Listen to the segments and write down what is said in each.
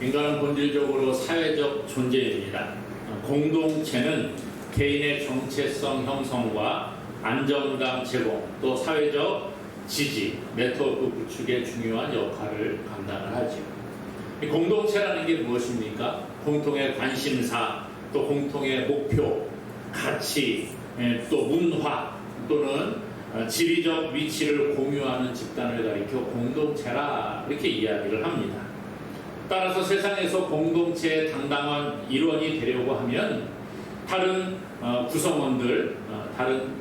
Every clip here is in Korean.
인간은 본질적으로 사회적 존재입니다. 공동체는 개인의 정체성 형성과 안정감 제공, 또 사회적 지지, 네트워크 구축에 중요한 역할을 감당을 하죠. 공동체라는 게 무엇입니까? 공통의 관심사, 또 공통의 목표, 가치, 또 문화, 또는 지리적 위치를 공유하는 집단을 가리켜 공동체라 이렇게 이야기를 합니다. 따라서 세상에서 공동체의 당당한 일원이 되려고 하면 다른 구성원들, 다른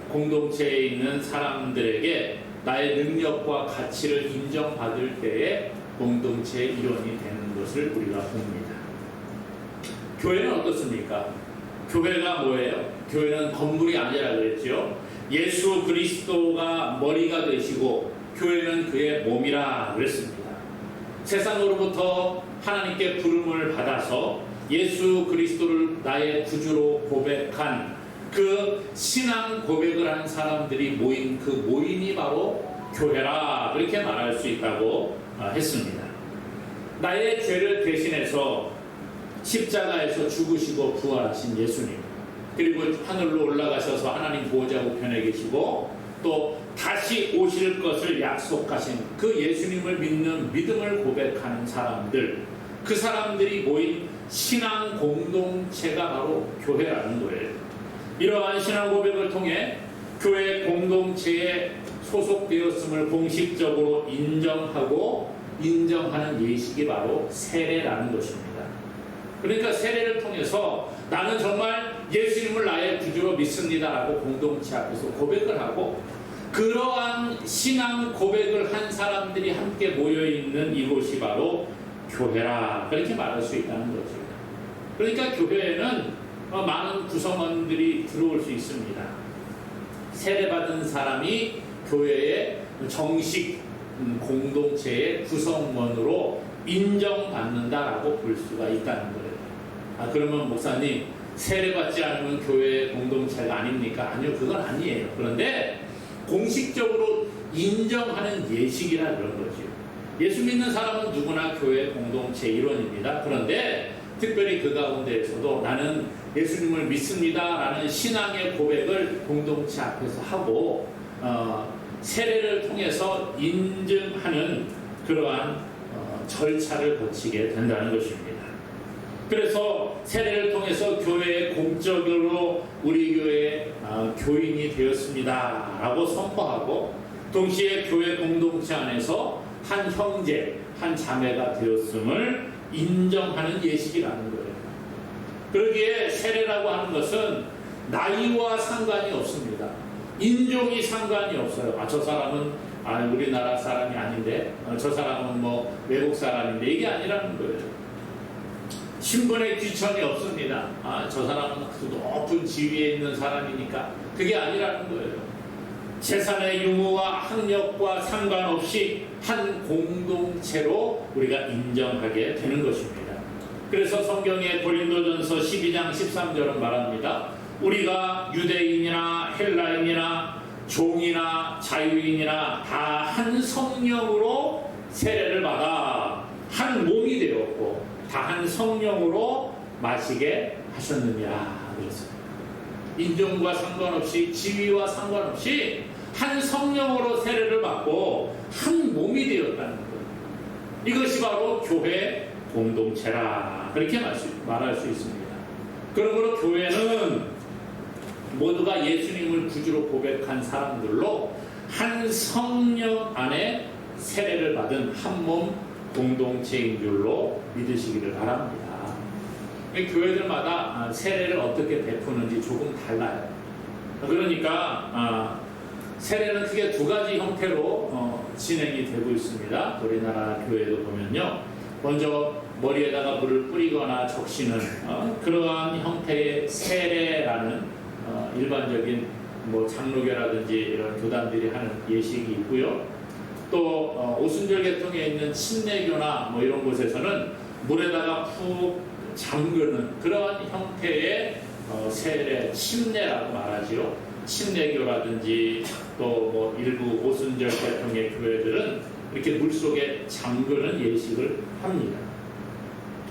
공동체에 있는 사람들에게 나의 능력과 가치를 인정받을 때에 공동체의 일원이 되는 것을 우리가 봅니다. 교회는 어떻습니까? 교회가 뭐예요? 교회는 건물이 아니라 그랬죠. 예수 그리스도가 머리가 되시고 교회는 그의 몸이라 그랬습니다. 세상으로부터 하나님께 부름을 받아서 예수 그리스도를 나의 구주로 고백한 그 신앙 고백을 한 사람들이 모인 그 모임이 바로 교회라 그렇게 말할 수 있다고 했습니다. 나의 죄를 대신해서 십자가에서 죽으시고 부활하신 예수님, 그리고 하늘로 올라가셔서 하나님 보호자 우편에 계시고 또 다시 오실 것을 약속하신 그 예수님을 믿는 믿음을 고백하는 사람들, 그 사람들이 모인 신앙 공동체가 바로 교회라는 거예요. 이러한 신앙 고백을 통해 교회 공동체에 소속되었음을 공식적으로 인정하는 예식이 바로 세례라는 것입니다. 그러니까 세례를 통해서 나는 정말 예수님을 나의 구주로 믿습니다라고 공동체 앞에서 고백을 하고, 그러한 신앙 고백을 한 사람들이 함께 모여있는 이곳이 바로 교회라 그렇게 말할 수 있다는 거죠. 그러니까 교회에는 많은 구성원들이 들어올 수 있습니다. 세례받은 사람이 교회의 정식 공동체의 구성원으로 인정받는다라고 볼 수가 있다는 거예요. 그러면 목사님, 세례받지 않으면 교회 공동체가 아닙니까? 아니요, 그건 아니에요. 그런데 공식적으로 인정하는 예식이라 그런 거죠. 예수 믿는 사람은 누구나 교회 공동체 일원입니다. 그런데 특별히 그 가운데에서도 나는 예수님을 믿습니다라는 신앙의 고백을 공동체 앞에서 하고 세례를 통해서 인증하는 그러한 절차를 거치게 된다는 것입니다. 그래서 세례를 통해서 교회의 공적으로 우리 교회의 교인이 되었습니다 라고 선포하고, 동시에 교회 공동체 안에서 한 형제, 한 자매가 되었음을 인정하는 예식이라는 거예요. 그러기에 세례라고 하는 것은 나이와 상관이 없습니다. 인종이 상관이 없어요. 저 사람은 우리나라 사람이 아닌데, 저 사람은 뭐 외국 사람인데, 이게 아니라는 거예요. 신분의 귀천이 없습니다. 저 사람은 아주 높은 지위에 있는 사람이니까, 그게 아니라는 거예요. 재산의 유무와 학력과 상관없이 한 공동체로 우리가 인정하게 되는 것입니다. 그래서 성경의 고린도전서 12장 13절은 말합니다. 우리가 유대인이나 헬라인이나 종이나 자유인이나 다 한 성령으로 세례를 받아 한 몸이 되었고 다 한 성령으로 마시게 하셨느냐 그랬습니다. 인종과 상관없이, 지위와 상관없이 한 성령으로 세례를 받고 한 몸이 되었다는 거예요. 이것이 바로 교회 공동체라 그렇게 말할 수 있습니다. 그러므로 교회는 모두가 예수님을 구주로 고백한 사람들로 한 성령 안에 세례를 받은 한 몸 공동체인 줄로 믿으시기를 바랍니다. 교회들마다 세례를 어떻게 베푸는지 조금 달라요. 그러니까 세례는 크게 두 가지 형태로 진행이 되고 있습니다. 우리나라 교회도 보면요, 먼저 머리에다가 물을 뿌리거나 적시는 그러한 형태의 세례라는 일반적인 뭐 장로교라든지 이런 교단들이 하는 예식이 있고요. 또 오순절 계통에 있는 침례교나 뭐 이런 곳에서는 물에다가 푹 잠그는 그러한 형태의 세례, 침례라고 말하지요. 침례교라든지 또 뭐 일부 오순절 계통의 교회들은 이렇게 물속에 잠그는 예식을 합니다.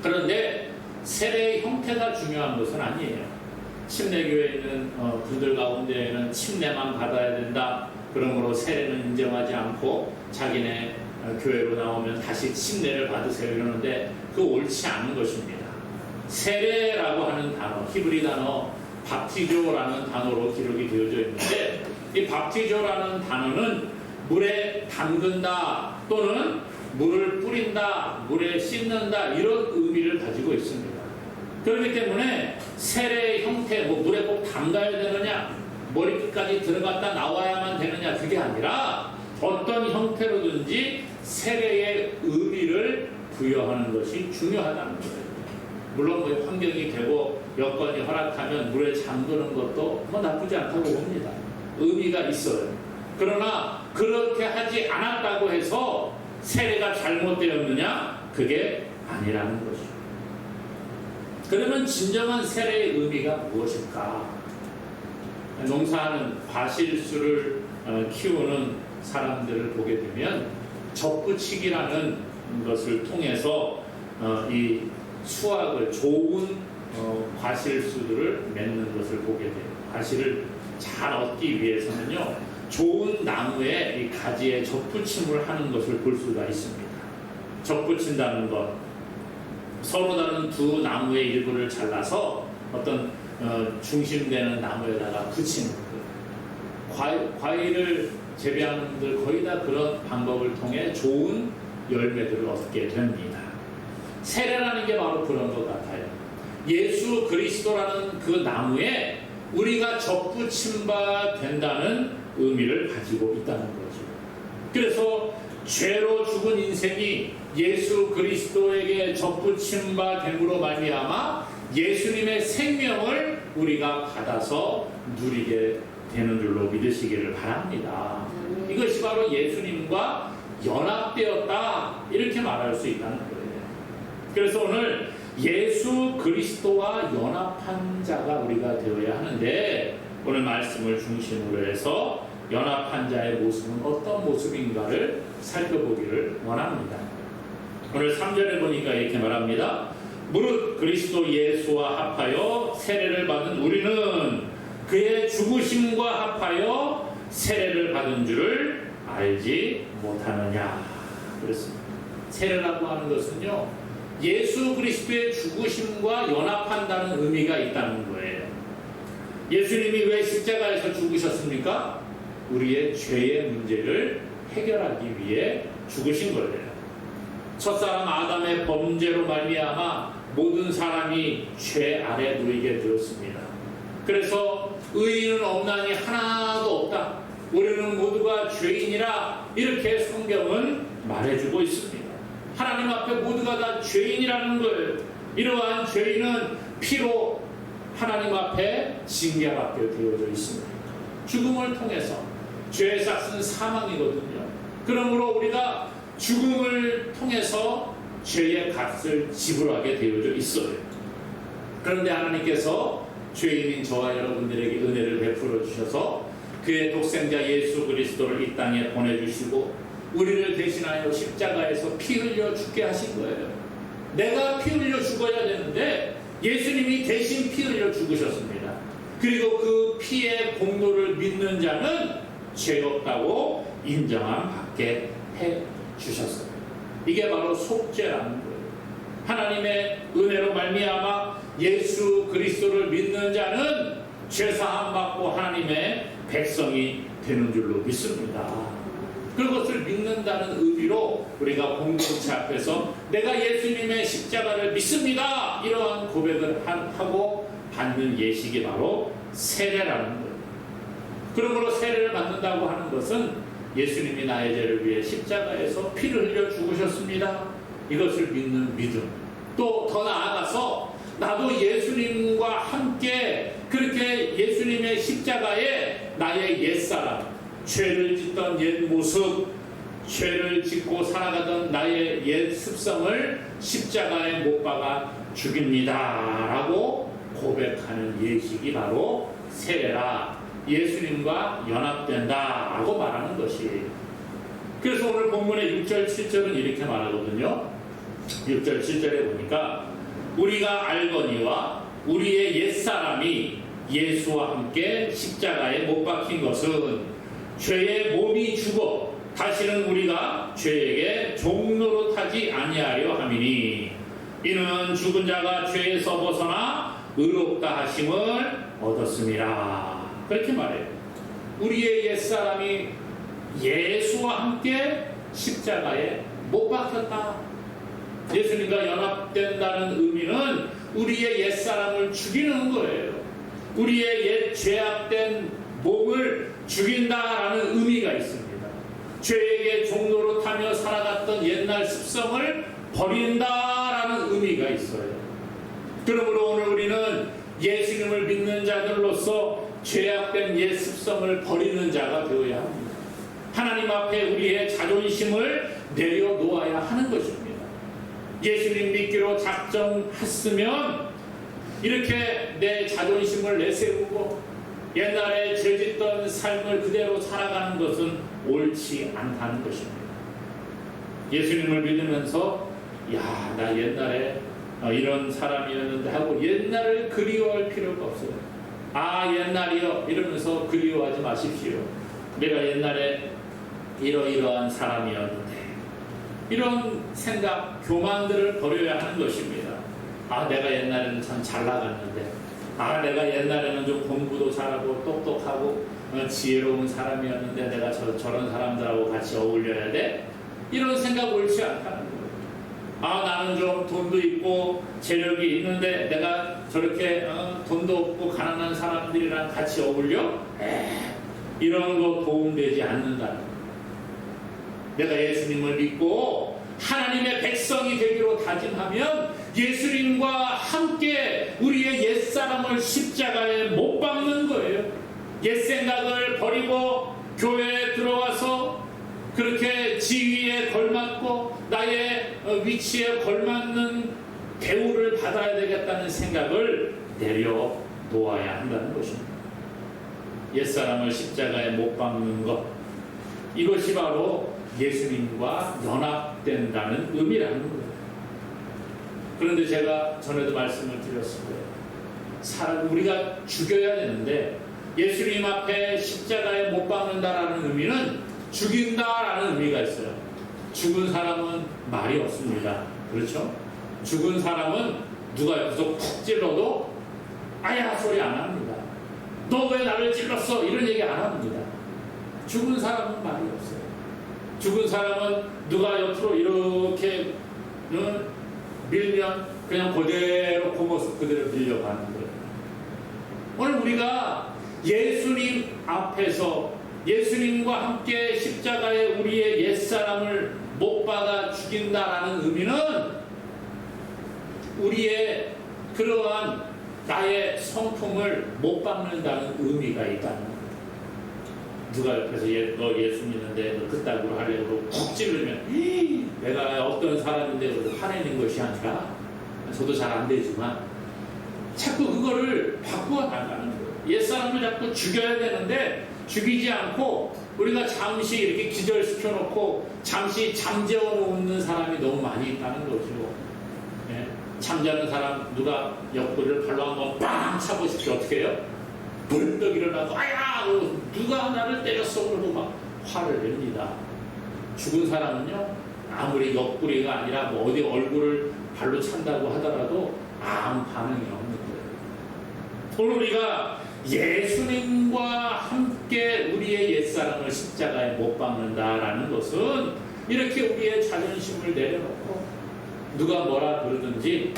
그런데 세례의 형태가 중요한 것은 아니에요. 침례교회에 있는 분들 가운데에는 침례만 받아야 된다. 그러므로 세례는 인정하지 않고 자기네 교회로 나오면 다시 침례를 받으세요 이러는데 그거 옳지 않은 것입니다. 세례라고 하는 단어, 히브리 단어 밥티조라는 단어로 기록이 되어져 있는데 이 밥티조라는 단어는 물에 담근다 또는 물을 뿌린다, 물에 씻는다 이런 의미를 가지고 있습니다. 그렇기 때문에 세례의 형태, 물에 꼭 담가야 되느냐, 머리끝까지 들어갔다 나와야만 되느냐 그게 아니라 어떤 형태로든지 세례의 의미를 부여하는 것이 중요하다는 거예요. 물론 환경이 되고 여건이 허락하면 물에 잠그는 것도 나쁘지 않다고 봅니다. 의미가 있어요. 그러나 그렇게 하지 않았다고 해서 세례가 잘못되었느냐? 그게 아니라는 것이죠. 그러면 진정한 세례의 의미가 무엇일까? 농사하는 과실수를 키우는 사람들을 보게 되면 접붙이기라는 것을 통해서 이 수확을 좋은 과실수들을 맺는 것을 보게 돼요. 과실을 잘 얻기 위해서는요, 좋은 나무에 이 가지에 접붙임을 하는 것을 볼 수가 있습니다. 접붙인다는 것, 서로 다른 두 나무의 일부를 잘라서 어떤 중심되는 나무에다가 붙이는 것. 과일을 재배하는 분들 거의 다 그런 방법을 통해 좋은 열매들을 얻게 됩니다. 세례라는 게 바로 그런 것 같아요. 예수 그리스도라는 그 나무에 우리가 접붙임 바 된다는 의미를 가지고 있다는 거죠. 그래서 죄로 죽은 인생이 예수 그리스도에게 접붙임 바 됨으로 말미암아 예수님의 생명을 우리가 받아서 누리게 되는 줄로 믿으시기를 바랍니다. 이것이 바로 예수님과 연합되었다 이렇게 말할 수 있다는 거예요. 그래서 오늘 예수 그리스도와 연합한 자가 우리가 되어야 하는데 오늘 말씀을 중심으로 해서 연합한 자의 모습은 어떤 모습인가를 살펴보기를 원합니다. 오늘 3절에 보니까 이렇게 말합니다. 무릇 그리스도 예수와 합하여 세례를 받은 우리는 그의 죽으심과 합하여 세례를 받은 줄을 알지 못하느냐 그랬습니다. 세례라고 하는 것은요, 예수 그리스도의 죽으심과 연합한다는 의미가 있다는 거예요. 예수님이 왜 십자가에서 죽으셨습니까? 우리의 죄의 문제를 해결하기 위해 죽으신 거예요. 첫사람 아담의 범죄로 말미암아 모든 사람이 죄 아래 놓이게 되었습니다. 그래서 의인은 없나니 하나도 없다. 우리는 모두가 죄인이라 이렇게 성경은 말해주고 있습니다. 하나님 앞에 모두가 다 죄인이라는 거예요. 이러한 죄인은 피로 하나님 앞에 징계받게 되어져 있습니다. 죽음을 통해서 죄의 삭은 사망이거든요. 그러므로 우리가 죽음을 통해서 죄의 값을 지불하게 되어져 있어요. 그런데 하나님께서 죄인인 저와 여러분들에게 은혜를 베풀어 주셔서 그의 독생자 예수 그리스도를 이 땅에 보내주시고 우리를 대신하여 십자가에서 피 흘려 죽게 하신 거예요. 내가 피 흘려 죽어야 되는데 예수님이 대신 피 흘려 죽으셨습니다. 그리고 그 피의 공로를 믿는 자는 죄 없다고 인정함 받게 해 주셨어요. 이게 바로 속죄라는 거예요. 하나님의 은혜로 말미암아 예수 그리스도를 믿는 자는 죄사함 받고 하나님의 백성이 되는 줄로 믿습니다. 그것을 믿는다는 의미로 우리가 공동체 앞에서 내가 예수님의 십자가를 믿습니다 이러한 고백을 하고 받는 예식이 바로 세례라는 거예요. 그러므로 세례를 받는다고 하는 것은 예수님이 나의 죄를 위해 십자가에서 피를 흘려 죽으셨습니다. 이것을 믿는 믿음. 또 더 나아가서 나도 예수님과 함께 그렇게 예수님의 십자가에 나의 옛사람, 죄를 짓던 옛 모습, 죄를 짓고 살아가던 나의 옛 습성을 십자가에 못 박아 죽입니다 라고 고백하는 예식이 바로 세례라, 예수님과 연합된다 라고 말하는 것이. 그래서 오늘 본문의 6절 7절은 이렇게 말하거든요. 6절 7절에 보니까 우리가 알거니와 우리의 옛사람이 예수와 함께 십자가에 못 박힌 것은 죄의 몸이 죽어 다시는 우리가 죄에게 종노릇하지 아니하려 함이니 이는 죽은 자가 죄에서 벗어나 의롭다 하심을 얻었음이라. 그렇게 말해요. 우리의 옛사람이 예수와 함께 십자가에 못 박혔다. 예수님과 연합된다는 의미는 우리의 옛사람을 죽이는 거예요. 우리의 옛 죄악된 몸을 죽인다라는 의미가 있습니다. 죄에게 종노릇하며 살아갔던 옛날 습성을 버린다라는 의미가 있어요. 그러므로 오늘 우리는 예수님을 믿는 자들로서 죄악된 옛 습성을 버리는 자가 되어야 합니다. 하나님 앞에 우리의 자존심을 내려놓아야 하는 것입니다. 예수님 믿기로 작정했으면 이렇게 내 자존심을 내세우고 옛날에 죄짓던 삶을 그대로 살아가는 것은 옳지 않다는 것입니다. 예수님을 믿으면서 야, 나 옛날에 이런 사람이었는데 하고 옛날을 그리워할 필요가 없어요. 아, 옛날이요 이러면서 그리워하지 마십시오. 내가 옛날에 이러이러한 사람이었는데, 이런 생각, 교만들을 버려야 하는 것입니다. 아, 내가 옛날에는 참 잘 나갔는데, 아, 내가 옛날에는 좀 공부도 잘하고 똑똑하고 지혜로운 사람이었는데 내가 저런 사람들하고 같이 어울려야 돼? 이런 생각 옳지 않다는 거예요. 아, 나는 좀 돈도 있고 재력이 있는데 내가 저렇게 돈도 없고 가난한 사람들이랑 같이 어울려? 이런 거 도움되지 않는다는 거예요. 내가 예수님을 믿고 하나님의 백성이 되기로 다짐하면 예수님과 함께 우리의 옛사람을 십자가에 못 박는 거예요. 옛생각을 버리고 교회에 들어와서 그렇게 지위에 걸맞고 나의 위치에 걸맞는 대우를 받아야 되겠다는 생각을 내려놓아야 한다는 것입니다. 옛사람을 십자가에 못 박는 것, 이것이 바로 예수님과 연합된다는 의미라는 거예요. 그런데 제가 전에도 말씀을 드렸을 거예요. 우리가 죽여야 되는데 예수님 앞에 십자가에 못 박는다라는 의미는 죽인다라는 의미가 있어요. 죽은 사람은 말이 없습니다. 그렇죠? 죽은 사람은 누가 옆에서 푹 찔러도 아야 소리 안 합니다. 너 왜 나를 찔렀어? 이런 얘기 안 합니다. 죽은 사람은 말이 없어요. 죽은 사람은 누가 옆으로 이렇게 밀면 그냥 그대로 그 모습 그대로 밀려가는 거예요. 오늘 우리가 예수님 앞에서 예수님과 함께 십자가에 우리의 옛사람을 못 박아 죽인다라는 의미는 우리의 그러한 나의 성품을 못 박는다는 의미가 있다는 거예요. 누가 옆에서 너 예수 믿는데 너 그따구로 하려고 푹 찌르면 내가 어떤 사람인데 화내는 것이 아니라, 저도 잘 안 되지만 자꾸 그거를 바꾸어 나가는 거예요. 옛사람을 자꾸 죽여야 되는데 죽이지 않고 우리가 잠시 이렇게 기절시켜 놓고 잠시 잠재워 놓는 사람이 너무 많이 있다는 거죠. 네? 잠자는 사람 누가 옆구리를 발로 한번 빵 차보십시오. 어떻게 해요? 벌떡 일어나고 아야 누가 나를 때렸어 그러고 막 화를 냅니다. 죽은 사람은요 아무리 옆구리가 아니라 뭐 어디 얼굴을 발로 찬다고 하더라도 아무 반응이 없는 거예요. 오늘 우리가 예수님과 함께 우리의 옛사람을 십자가에 못 박는다라는 것은 이렇게 우리의 자존심을 내려놓고 누가 뭐라 그러든지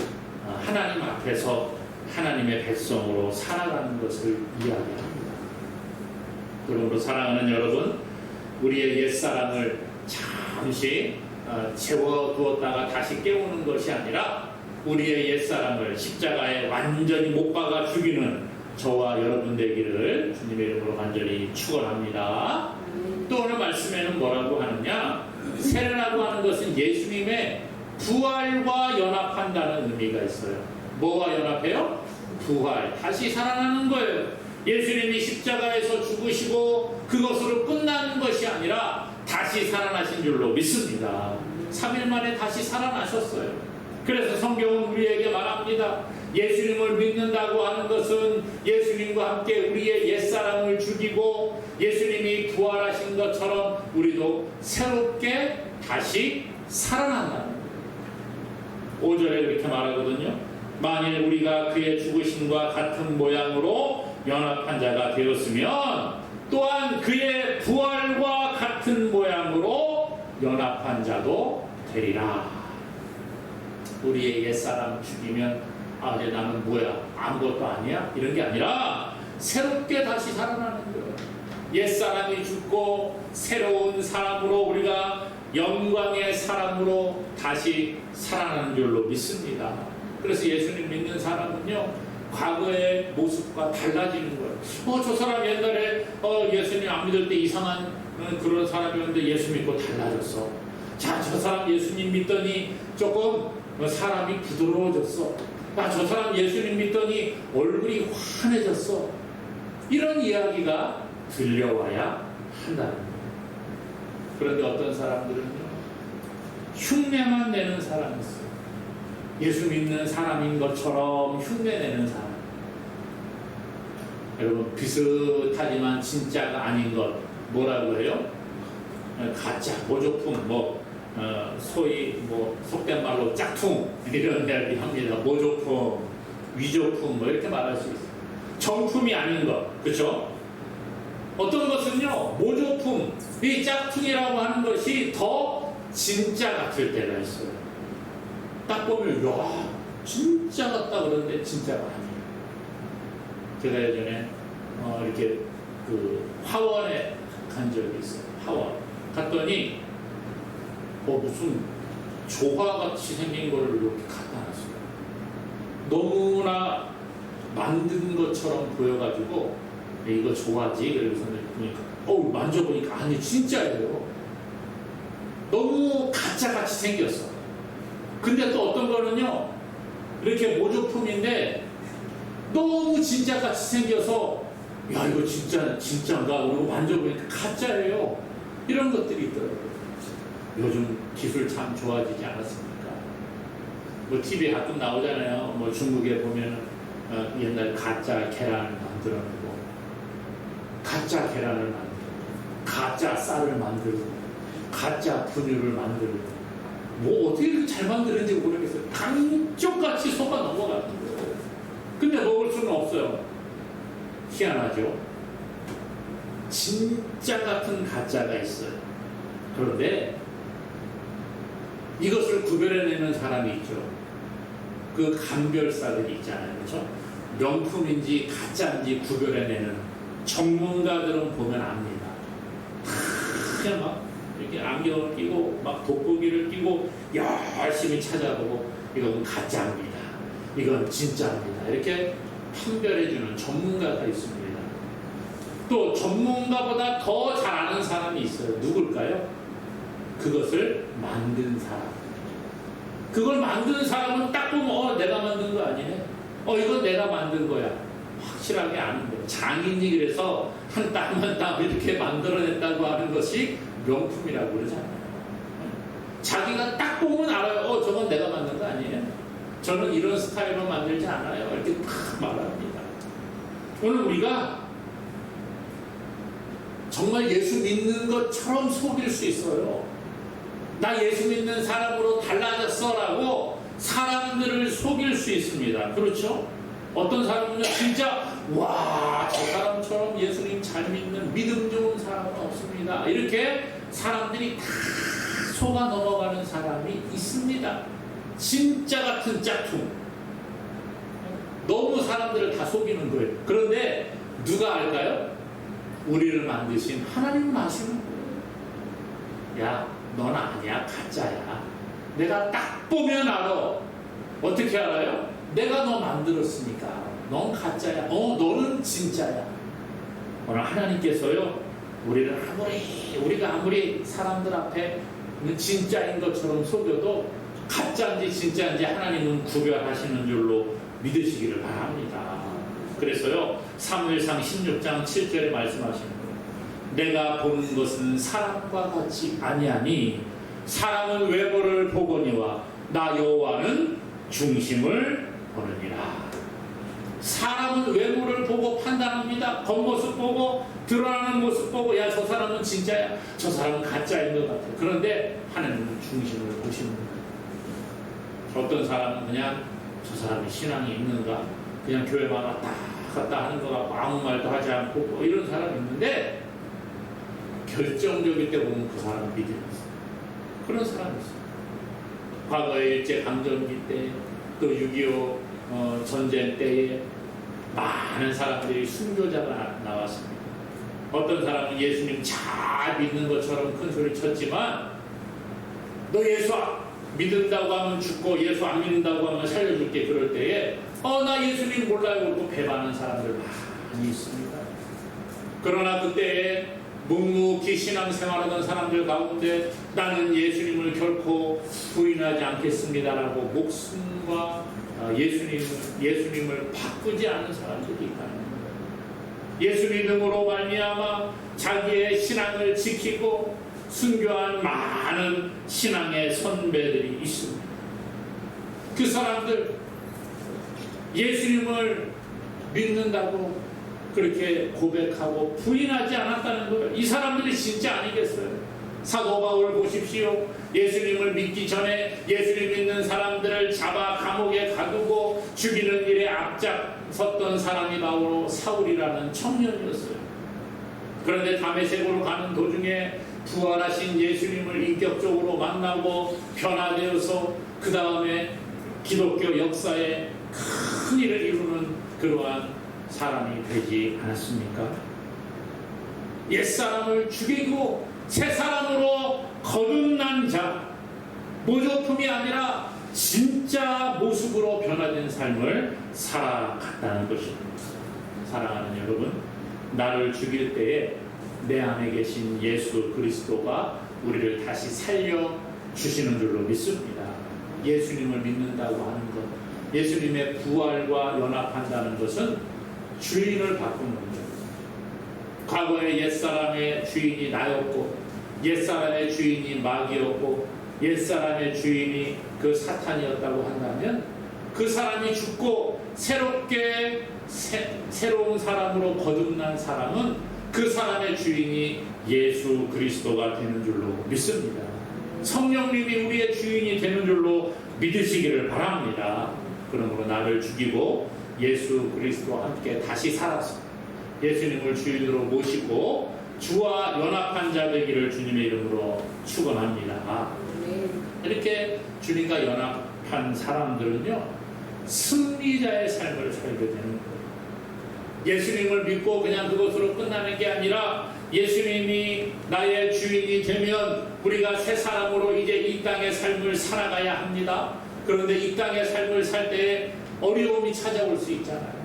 하나님 앞에서 하나님의 백성으로 살아가는 것을 이야기합니다. 그러므로 사랑하는 여러분, 우리의 옛사람을 잠시 재워두었다가 다시 깨우는 것이 아니라 우리의 옛사람을 십자가에 완전히 못 박아 죽이는 저와 여러분 되기를 주님의 이름으로 간절히 축원합니다. 또 오늘 말씀에는 뭐라고 하느냐, 세례라고 하는 것은 예수님의 부활과 연합한다는 의미가 있어요. 뭐와 연합해요? 부활, 다시 살아나는 거예요. 예수님이 십자가에서 죽으시고 그것으로 끝나는 것이 아니라 다시 살아나신 줄로 믿습니다. 3일 만에 다시 살아나셨어요. 그래서 성경은 우리에게 말합니다. 예수님을 믿는다고 하는 것은 예수님과 함께 우리의 옛사람을 죽이고 예수님이 부활하신 것처럼 우리도 새롭게 다시 살아난다는 거예요. 5절에 그렇게 말하거든요. 만일 우리가 그의 죽으심과 같은 모양으로 연합한 자가 되었으면 또한 그의 부활과 같은 모양으로 연합한 자도 되리라. 우리의 옛사람 죽이면 이제 나는 뭐야? 아무것도 아니야? 이런 게 아니라 새롭게 다시 살아나는 거예요. 옛사람이 죽고 새로운 사람으로 우리가 영광의 사람으로 다시 살아나는 줄로 믿습니다. 그래서 예수님 믿는 사람은요, 과거의 모습과 달라지는 거예요. 저 사람 옛날에 예수님 안 믿을 때 이상한 그런 사람이었는데 예수 믿고 달라졌어. 자, 저 사람 예수님 믿더니 조금 사람이 부드러워졌어. 저 사람 예수님 믿더니 얼굴이 환해졌어. 이런 이야기가 들려와야 한다는 거예요. 그런데 어떤 사람들은요, 흉내만 내는 사람이 있어요. 예수 믿는 사람인 것처럼 흉내내는 사람. 여러분, 비슷하지만 진짜가 아닌 것 뭐라고 해요? 가짜, 모조품, 소위 속된 말로 짝퉁 이런 이야기 합니다. 모조품, 위조품 이렇게 말할 수 있어요. 정품이 아닌 것, 그렇죠? 어떤 것은요, 모조품, 이 짝퉁이라고 하는 것이 더 진짜 같을 때가 있어요. 딱 보면 야, 진짜 같다 그러는데 진짜가 아니에요. 제가 예전에 이렇게 화원에 간 적이 있어요. 화원 갔더니 무슨 조화같이 생긴 거를 이렇게 갖다 놨어요. 너무나 만든 것처럼 보여가지고 이거 조화지? 그래서 보니까 만져보니까 아니 진짜예요. 너무 가짜같이 생겼어. 근데 또 어떤 거는요, 이렇게 모조품인데 너무 진짜같이 생겨서 야, 이거 진짜인가? 그러고 만져보니까 가짜예요. 이런 것들이 있더라고요. 요즘 기술 참 좋아지지 않았습니까? TV에 가끔 나오잖아요. 중국에 보면 옛날 가짜 계란을 만들어내고, 가짜 계란을 만들고, 가짜 쌀을 만들고, 가짜 분유를 만들고, 어떻게 이렇게 잘 만드는지 모르겠어요. 감쪽같이 속아 넘어가는 거예요. 근데 먹을 수는 없어요. 희한하죠? 진짜 같은 가짜가 있어요. 그런데 이것을 구별해내는 사람이 있죠. 그 감별사들이 있잖아요. 그렇죠? 명품인지 가짜인지 구별해내는 전문가들은 보면 압니다. 그냥 막 이렇게 안경을 끼고 막 돋보기를 끼고 열심히 찾아보고 이건 가짜입니다. 이건 진짜입니다. 이렇게 판별해주는 전문가가 있습니다. 또 전문가보다 더 잘 아는 사람이 있어요. 누굴까요? 그것을 만든 사람. 그걸 만든 사람은 딱 보면 내가 만든 거 아니네? 이건 내가 만든 거야. 확실하게 아는 거예요. 장인이 그래서 한 땀 한 땀 이렇게 만들어냈다고 하는 것이 명품이라고 그러잖아요. 자기가 딱 보면 알아요. 저건 내가 만든 거 아니에요? 저는 이런 스타일로 만들지 않아요. 이렇게 딱 말합니다. 오늘 우리가 정말 예수 믿는 것처럼 속일 수 있어요. 나 예수 믿는 사람으로 달라졌어 라고 사람들을 속일 수 있습니다. 그렇죠? 어떤 사람은요, 진짜 저 사람처럼 예수님 잘 믿는 믿음 좋은 사람은 없습니다. 이렇게 사람들이 다 속아 넘어가는 사람이 있습니다. 진짜 같은 짝퉁. 너무 사람들을 다 속이는 거예요. 그런데 누가 알까요? 우리를 만드신 하나님은 아시는 거예요. 야, 넌 아니야. 가짜야. 내가 딱 보면 알아. 어떻게 알아요? 내가 너 만들었으니까. 넌 가짜야. 너는 진짜야. 오늘 하나님께서요, 우리가 아무리 사람들 앞에 진짜인 것처럼 속여도 가짜인지 진짜인지 하나님은 구별하시는 줄로 믿으시기를 바랍니다. 그래서요, 사무엘상 16장 7절에 말씀하시는 거예요. 내가 보는 것은 사람과 같이 아니하니 사람은 외모를 보거니와 나 여호와는 중심을 보느니라. 사람은 외모를 보고 판단합니다. 겉모습 보고 드러나는 모습 보고 야, 저 사람은 진짜야, 저 사람은 가짜인 것 같아. 그런데 하나님은 중심을 보시는 거예요. 어떤 사람은 그냥 저 사람이 신앙이 있는가, 그냥 교회만 왔다 갔다 하는 거 같고 아무 말도 하지 않고 뭐 이런 사람이 있는데, 결정적일 때 보면 그 사람을 믿어요. 그런 사람이 있어요. 과거에 일제강점기 때, 또 6.25 전쟁 때에 많은 사람들이 순교자가 나왔습니다. 어떤 사람은 예수님 잘 믿는 것처럼 큰 소리 쳤지만, 너 예수 믿는다고 하면 죽고 예수 안 믿는다고 하면 살려줄게, 그럴 때에 나 예수님 몰라요 그러고 배반하는 사람들 많이 있습니다. 그러나 그때에 묵묵히 신앙생활하던 사람들 가운데 나는 예수님을 결코 부인하지 않겠습니다라고 목숨과 예수님을 바꾸지 않는 사람들이 있다는 거예요. 예수 믿음으로 말미암아 자기의 신앙을 지키고 순교한 많은 신앙의 선배들이 있습니다. 그 사람들 예수님을 믿는다고 그렇게 고백하고 부인하지 않았다는 거예요. 이 사람들이 진짜 아니겠어요? 사도 바울 보십시오. 예수님을 믿기 전에 예수님 믿는 사람들을 잡아 감옥에 가두고 죽이는 일에 앞장섰던 사람이 바로 사울이라는 청년이었어요. 그런데 다메섹으로 가는 도중에 부활하신 예수님을 인격적으로 만나고 변화되어서 그 다음에 기독교 역사에 큰 일을 이루는 그러한 사람이 되지 않았습니까? 옛사람을 죽이고 새사람으로 거듭난 자, 모조품이 아니라 진짜 모습으로 변화된 삶을 살아갔다는 것입니다. 사랑하는 여러분, 나를 죽일 때에 내 안에 계신 예수 그리스도가 우리를 다시 살려주시는 줄로 믿습니다. 예수님을 믿는다고 하는 것, 예수님의 부활과 연합한다는 것은 주인을 바꾸는 거예요. 과거의 옛사람의 주인이 나였고, 옛사람의 주인이 마귀였고, 옛사람의 주인이 그 사탄이었다고 한다면, 그 사람이 죽고 새롭게 새로운 사람으로 거듭난 사람은 그 사람의 주인이 예수 그리스도가 되는 줄로 믿습니다. 성령님이 우리의 주인이 되는 줄로 믿으시기를 바랍니다. 그러므로 나를 죽이고 예수 그리스도와 함께 다시 살아서 예수님을 주인으로 모시고 주와 연합한 자 되기를 주님의 이름으로 축원합니다. 이렇게 주님과 연합한 사람들은요, 승리자의 삶을 살게 되는 거예요. 예수님을 믿고 그냥 그것으로 끝나는 게 아니라 예수님이 나의 주인이 되면 우리가 새 사람으로 이제 이 땅의 삶을 살아가야 합니다. 그런데 이 땅의 삶을 살 때에 어려움이 찾아올 수 있잖아요.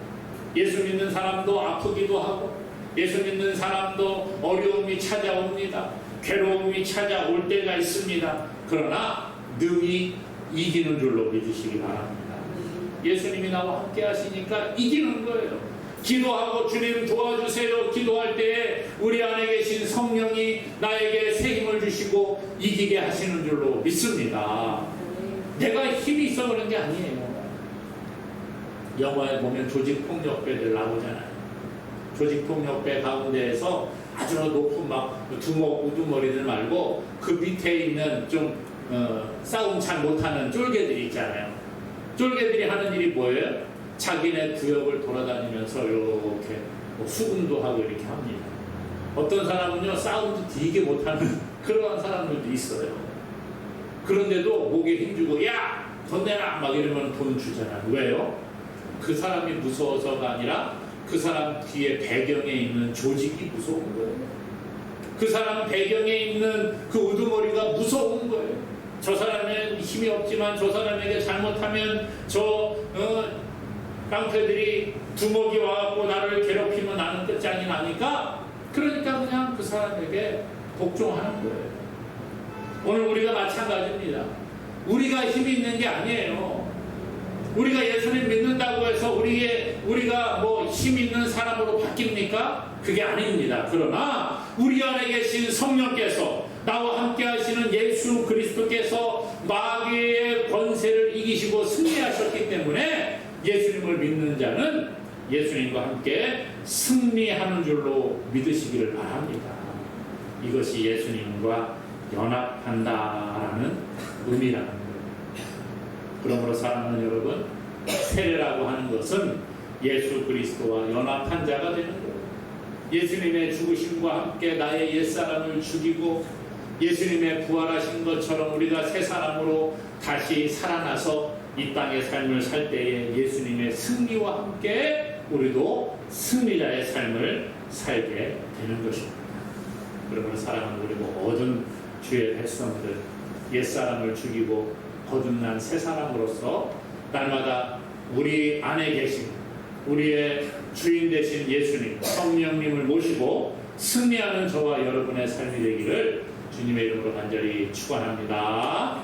예수 믿는 사람도 아프기도 하고, 예수 믿는 사람도 어려움이 찾아옵니다. 괴로움이 찾아올 때가 있습니다. 그러나 능히 이기는 줄로 믿으시기 바랍니다. 예수님이 나와 함께 하시니까 이기는 거예요. 기도하고 주님 도와주세요 기도할 때에 우리 안에 계신 성령이 나에게 새 힘을 주시고 이기게 하시는 줄로 믿습니다. 내가 힘이 있어 그런 게 아니에요. 영화에 보면 조직폭력배들 나오잖아요. 조직폭력배 가운데에서 아주 높은 막 우두머리들 말고 그 밑에 있는 좀 싸움 잘 못하는 쫄개들이 있잖아요. 쫄개들이 하는 일이 뭐예요? 자기네 구역을 돌아다니면서 이렇게 수군도 하고 이렇게 합니다. 어떤 사람은요, 싸움도 되게 못하는 그러한 사람들도 있어요. 그런데도 목에 힘주고 야! 돈 내라! 막 이러면 돈 주잖아요. 왜요? 그 사람이 무서워서가 아니라 그 사람 뒤에 배경에 있는 조직이 무서운 거예요. 그 사람 배경에 있는 그 우두머리가 무서운 거예요. 저 사람은 힘이 없지만 저 사람에게 잘못하면 깡패들이 두목이 와갖고 나를 괴롭히면 나는 끝장이 나니까, 그러니까 그냥 그 사람에게 복종하는 거예요. 오늘 우리가 마찬가지입니다. 우리가 힘이 있는 게 아니에요. 우리가 예수님 믿는다고 해서 우리가 뭐 힘 있는 사람으로 바뀝니까? 그게 아닙니다. 그러나 우리 안에 계신 성령께서 나와 함께 하시는 예수 그리스도께서 마귀의 권세를 이기시고 승리하셨기 때문에 예수님을 믿는 자는 예수님과 함께 승리하는 줄로 믿으시기를 바랍니다. 이것이 예수님과 연합한다라는 의미라는 거예요. 그러므로 사랑하는 여러분, 세례라고 하는 것은 예수 그리스도와 연합한 자가 되는 거예요. 예수님의 죽으심과 함께 나의 옛사람을 죽이고 예수님의 부활하신 것처럼 우리가 새 사람으로 다시 살아나서 이 땅의 삶을 살 때에 예수님의 승리와 함께 우리도 승리자의 삶을 살게 되는 것입니다. 그러므로 사랑하는 우리 모든 주의 백성들, 옛사람을 죽이고 거듭난 새 사람으로서 날마다 우리 안에 계신 우리의 주인 되신 예수님, 성령님을 모시고 승리하는 저와 여러분의 삶이 되기를 주님의 이름으로 간절히 축원합니다.